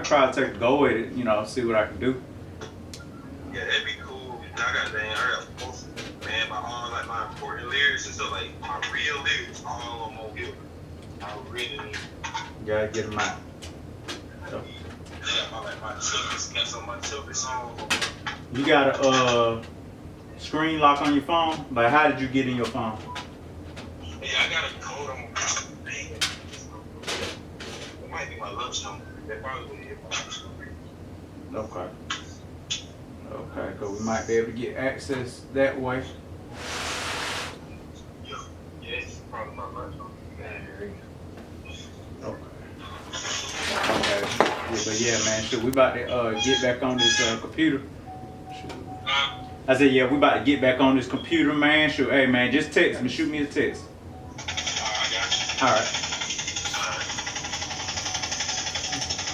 try to take a go at it, you know, see what I can do. Yeah, that'd be cool. I got most, man, my important lyrics and stuff, like my real lyrics, all on mobile. I really need. Gotta get them out. I So, need. Yeah, my toughest, got some of my toughest songs. you got a screen lock on your phone? Like, how did you get in your phone? Yeah, I got a code on my man. It might be my love song. That probably would be my love song. Okay. Okay, because we might be able to get access that way. Yeah, yeah, it's probably my love song. Okay. Okay. Yeah, but yeah, man, shit, we about to get back on this computer. Shoot. I said, yeah, we about to get back on this computer, man. Shoot, hey, man, just text me. Shoot me a text. I got you. All right.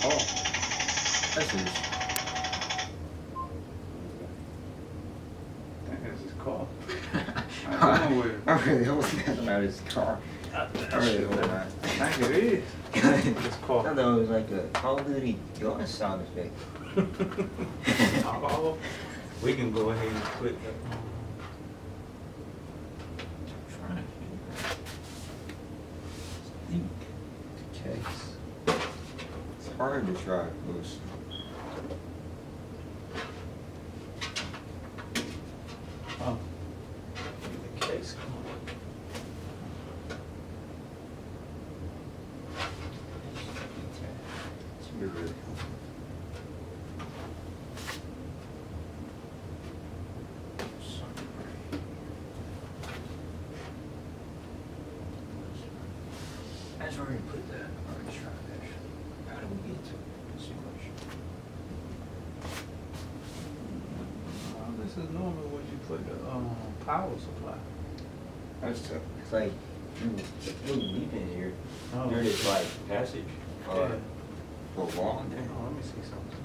Oh, that's his. I think that's his call. I really hope that's not his car. I really hope not. I think it is. It's I called. thought it was like a Call of Duty gun sound effect. Oh, we can go ahead and put that on. Trying to think. Case. It's hard to try to post. Oh. The case. It's really cool. That's where you put that. Alright, try that. How do we get to it? That's the question. This is normally what you put the power supply. That's tough. It's like, we've been here Oh. during this like passage Yeah. for a long Oh, time. let me see something.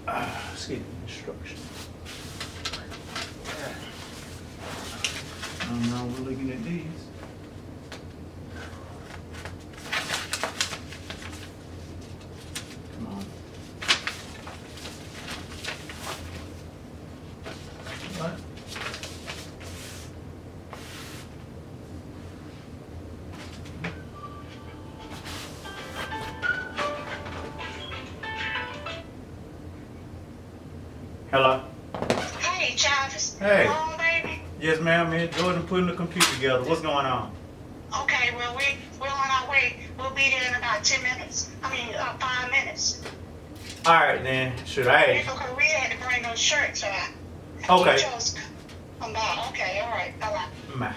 Let's get the instructions. Now we're looking at these. Come on. What? Hello? Hey, Travis. Hey. You home, baby? Yes, ma'am. Me and Jordan putting the computer together. What's going on? Okay, well, we're on our way. We'll be there in about 10 minutes. 5 minutes. All right, then. Should I? Because we had to bring those shirts out. Okay. You chose to come by. Okay, all right. Bye-bye. Ma.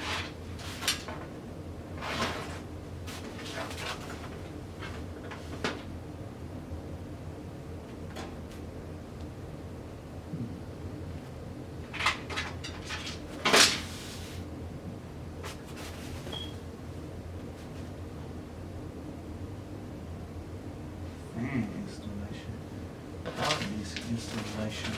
Fan installation. Obvious installation.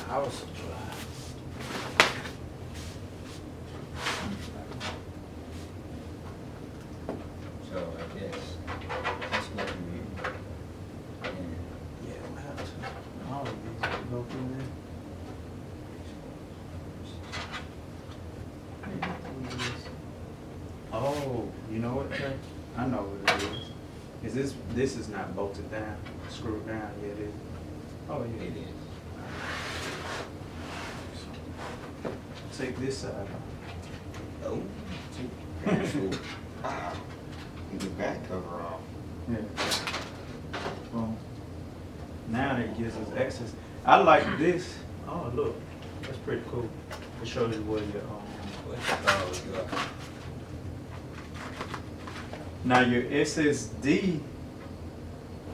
Power supply. So I guess that's what we need. And Yeah, we'll have to. All of these will go through there. Oh, you know what, Trey? I know what it is. This is not bolted down, screwed down? Yeah, it is. Oh, yeah. it is. Take this side off. Oh, actual. Wow. Get the back cover off. Yeah. Well, now that gives us access. I like this. Oh, look. That's pretty cool. It shows you where your Oh, God. now your SSD.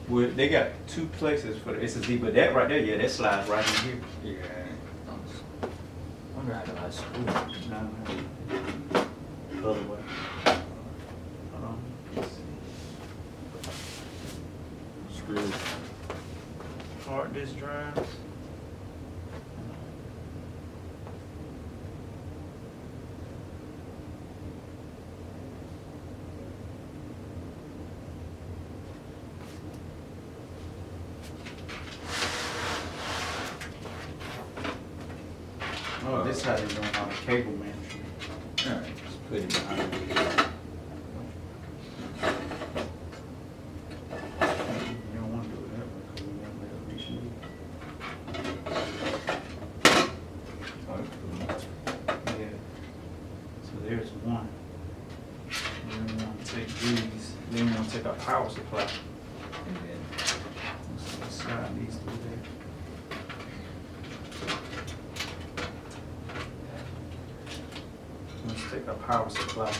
They got two places for the SSD, but that right there, yeah, that slides right in here. Yeah. I wonder how to high school. No, other way. Hold on. Let's see. Screw. Hard disk drives. Oh, this how they doing on the cable management. Alright, just put it behind me. You don't want to do it that way because we want to let it reach you. Oh, that's cool. Yeah. So there's one. Then we want to take these. Then we want to take our power supply. And then, Let's slide these through there. Let's take our power supply.